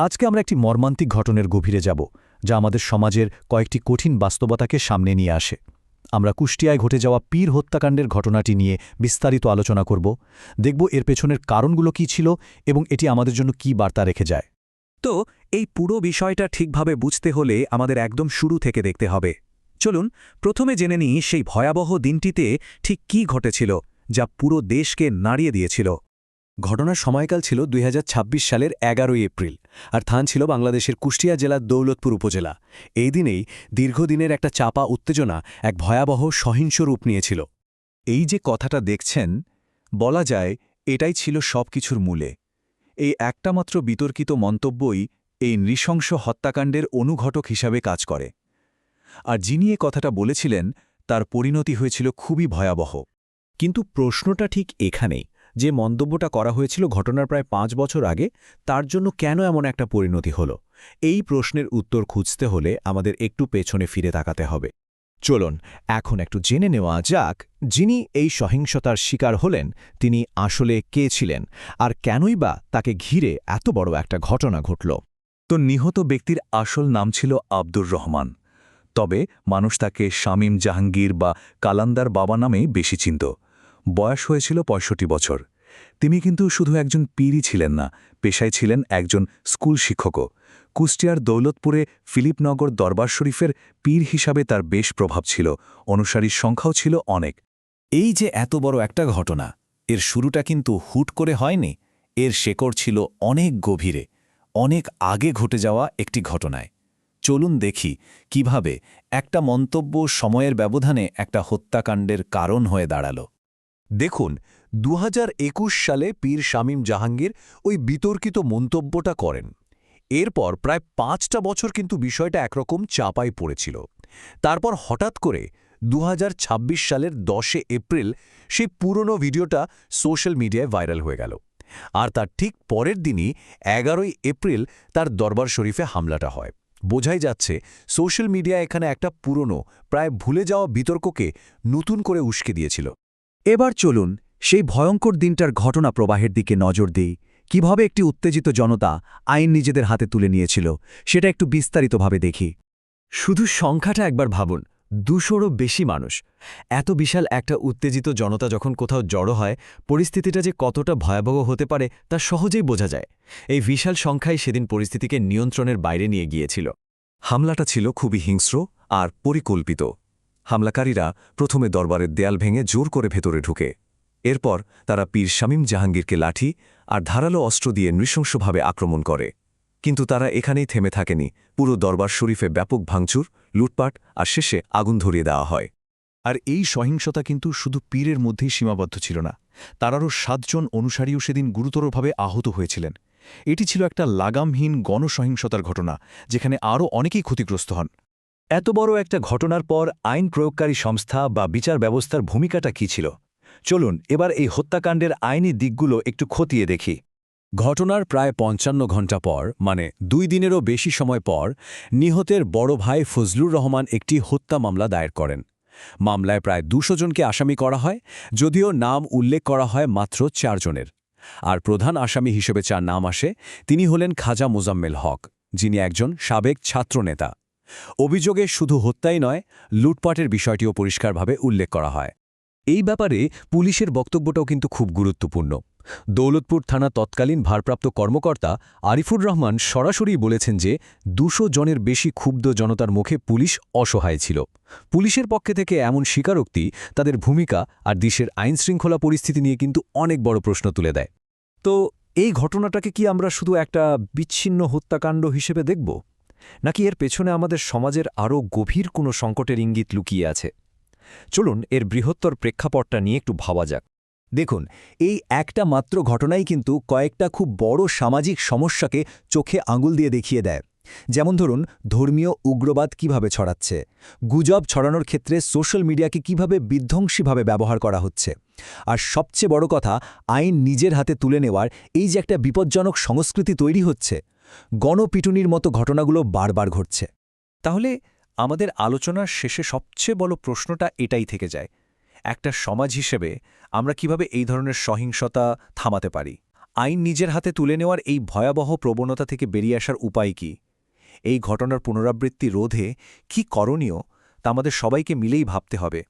আজকে আমরা একটি মর্মান্তিক ঘটনার গভীরে যাব, যা আমাদের সমাজের কয়েকটি কঠিন বাস্তবতাকে সামনে নিয়ে আসে। আমরা কুষ্টিয়ায় ঘটে যাওয়া পীর হত্যাকাণ্ডের ঘটনাটি নিয়ে বিস্তারিত আলোচনা করব, দেখব এর পেছনের কারণগুলো কী ছিল এবং এটি আমাদের জন্য কী বার্তা রেখে যায়। তো এই পুরো বিষয়টা ঠিকভাবে বুঝতে হলে আমাদের একদম শুরু থেকে দেখতে হবে। চলুন প্রথমে জেনে নিই সেই ভয়াবহ দিনটিতে ঠিক কী ঘটেছিল, যা পুরো দেশকে নাড়িয়ে দিয়েছিল। ঘটনার সময়কাল ছিল ২০২৬ সালের ১১ এপ্রিল, আর স্থান ছিল বাংলাদেশের কুষ্টিয়া জেলার দৌলতপুর উপজেলা। এই দিনেই দীর্ঘদিনের একটা চাপা উত্তেজনা এক ভয়াবহ সহিংস রূপ নিয়েছিল। এই যে কথাটা দেখছেন, বলা যায় এটাই ছিল সবকিছুর মূলে। এই একটা মাত্র বিতর্কিত মন্তব্যই এই নৃশংস হত্যাকাণ্ডের অনুঘটক হিসাবে কাজ করে। আর যিনি এ কথাটা বলেছিলেন, তার পরিণতি হয়েছিল খুবই ভয়াবহ। কিন্তু প্রশ্নটা ঠিক এখানেই, যে মন্তব্যটা করা হয়েছিল ঘটনার প্রায় ৫ বছর আগে, তার জন্য কেন এমন একটা পরিণতি হলো? এই প্রশ্নের উত্তর খুঁজতে হলে আমাদের একটু পেছনে ফিরে তাকাতে হবে। চলুন এখন একটু জেনে নেওয়া যাক, যিনি এই সহিংসতার শিকার হলেন তিনি আসলে কে ছিলেন, আর কেনই বা তাকে ঘিরে এত বড় একটা ঘটনা ঘটল। তো নিহত ব্যক্তির আসল নাম ছিল আব্দুর রহমান, তবে মানুষ তাকে শামীম জাহাঙ্গীর বা কালান্দার বাবা নামেই বেশি চিনত। বয়স হয়েছিল ৬৫ বছর। তিনি কিন্তু শুধু একজন পীরই ছিলেন না, পেশায় ছিলেন একজন স্কুল শিক্ষকও। কুষ্টিয়ার দৌলতপুরে ফিলিপনগর দরবার শরীফের পীর হিসাবে তার বেশ প্রভাব ছিল, অনুসারীর সংখ্যাও ছিল অনেক। এই যে এত বড় একটা ঘটনা, এর শুরুটা কিন্তু হুট করে হয়নি। এর শেকড় ছিল অনেক গভীরে, অনেক আগে ঘটে যাওয়া একটি ঘটনায়। চলুন দেখি কিভাবে একটা মন্তব্য সময়ের ব্যবধানে একটা হত্যাকাণ্ডের কারণ হয়ে দাঁড়াল। দেখুন, ২০২১ সালে পীর শামীম জাহাঙ্গীর ওই বিতর্কিত মন্তব্যটা করেন। এরপর প্রায় ৫টা বছর কিন্তু বিষয়টা একরকম চাপায় পড়েছিল। তারপর হঠাৎ করে ২০২৬ সালের ১০ এপ্রিল সেই পুরনো ভিডিওটা সোশ্যাল মিডিয়ায় ভাইরাল হয়ে গেল। আর তার ঠিক পরের দিনই ১১ এপ্রিল তার দরবার শরীফে হামলাটা হয়। বোঝাই যাচ্ছে সোশ্যাল মিডিয়া এখানে একটা পুরনো, প্রায় ভুলে যাওয়া বিতর্ককে নতুন করে উস্কে দিয়েছিল। এবার চলুন সেই ভয়ঙ্কর দিনটার ঘটনা প্রবাহের দিকে নজর দিই। কিভাবে একটি উত্তেজিত জনতা আইন নিজেদের হাতে তুলে নিয়েছিল সেটা একটু বিস্তারিতভাবে দেখি। শুধু সংখ্যাটা একবার ভাবুন, ২০০রও বেশি মানুষ। এত বিশাল একটা উত্তেজিত জনতা যখন কোথাও জড়ো হয়, পরিস্থিতিটা যে কতটা ভয়াবহ হতে পারে তা সহজেই বোঝা যায়। এই বিশাল সংখ্যাই সেদিন পরিস্থিতিকে নিয়ন্ত্রণের বাইরে নিয়ে গিয়েছিল। হামলাটা ছিল খুবই হিংস্র আর পরিকল্পিত। হামলাকারীরা প্রথমে দরবারের দেয়াল ভেঙে জোর করে ভেতরে ঢুকে। এরপর তারা পীর শামীম জাহাঙ্গীরকে লাঠি আর ধারালো অস্ত্র দিয়ে নৃশংসভাবে আক্রমণ করে। কিন্তু তারা এখানেই থেমে থাকেনি। পুরো দরবার শরীফে ব্যাপক ভাঙচুর, লুটপাট আর শেষে আগুন ধরিয়ে দেওয়া হয়। আর এই সহিংসতা কিন্তু শুধু পীরের মধ্যেই সীমাবদ্ধ ছিল না, তার আরও ৭ জন অনুসারীও সেদিন গুরুতরভাবে আহত হয়েছিলেন। এটি ছিল একটা লাগামহীন গণসহিংসতার ঘটনা, যেখানে আরও অনেকেই ক্ষতিগ্রস্ত হন। এত বড় একটা ঘটনার পর আইন প্রয়োগকারী সংস্থা বা বিচার ব্যবস্থার ভূমিকাটা কী ছিল? চলুন এবার এই হত্যাকাণ্ডের আইনি দিকগুলো একটু খতিয়ে দেখি। ঘটনার প্রায় ৫৫ ঘণ্টা পর, মানে ২ দিনেরও বেশি সময় পর, নিহতের বড় ভাই ফজলুর রহমান একটি হত্যা মামলা দায়ের করেন। মামলায় প্রায় ২০০ জনকে আসামি করা হয়, যদিও নাম উল্লেখ করা হয় মাত্র ৪ জনের। আর প্রধান আসামি হিসেবে যার নাম আসে, তিনি হলেন খাজা মোজাম্মেল হক, যিনি একজন সাবেক ছাত্রনেতা। অভিযোগে শুধু হত্যাই নয়, লুটপাটের বিষয়টিও পরিষ্কারভাবে উল্লেখ করা হয়। এই ব্যাপারে পুলিশের বক্তব্যটাও কিন্তু খুব গুরুত্বপূর্ণ। দৌলতপুর থানা তৎকালীন ভারপ্রাপ্ত কর্মকর্তা আরিফুর রহমান সরাসরি বলেছেন যে ২০০ জনের বেশি ক্ষুব্ধ জনতার মুখে পুলিশ অসহায় ছিল। পুলিশের পক্ষে থেকে এমন স্বীকারোক্তি তাদের ভূমিকা আর দেশের আইনশৃঙ্খলা পরিস্থিতি নিয়ে কিন্তু অনেক বড় প্রশ্ন তুলে দেয়। তো এই ঘটনাটাকে কি আমরা শুধু একটা বিচ্ছিন্ন হত্যাকাণ্ড হিসেবে দেখব, নাকি এর পেছনে আমাদের সমাজের আরও গভীর কোনো সংকটের ইঙ্গিত লুকিয়ে আছে? চলুন এর বৃহত্তর প্রেক্ষাপটটা নিয়ে একটু ভাবা যাক। দেখুন, এই একটা মাত্র ঘটনাই কিন্তু কয়েকটা খুব বড় সামাজিক সমস্যাকে চোখে আঙুল দিয়ে দেখিয়ে দেয়। যেমন ধরুন, ধর্মীয় উগ্রবাদ কিভাবে ছড়াচ্ছে, গুজব ছড়ানোর ক্ষেত্রে সোশ্যাল মিডিয়াকে কিভাবে বিধ্বংসীভাবে ব্যবহার করা হচ্ছে, আর সবচেয়ে বড় কথা, আইন নিজের হাতে তুলে নেওয়ার এই যে একটা বিপজ্জনক সংস্কৃতি তৈরি হচ্ছে। গণপিটুনির মতো ঘটনাগুলো বারবার ঘটছে। তাহলে আমাদের আলোচনার শেষে সবচেয়ে বড় প্রশ্নটা এটাই থেকে যায়, একটা সমাজ হিসেবে আমরা কিভাবে এই ধরনের সহিংসতা থামাতে পারি? আইন নিজের হাতে তুলে নেওয়ার এই ভয়াবহ প্রবণতা থেকে বেরিয়ে আসার উপায় কি? এই ঘটনার পুনরাবৃত্তি রোধে কি করণীয় তা আমাদের সবাইকে মিলেই ভাবতে হবে।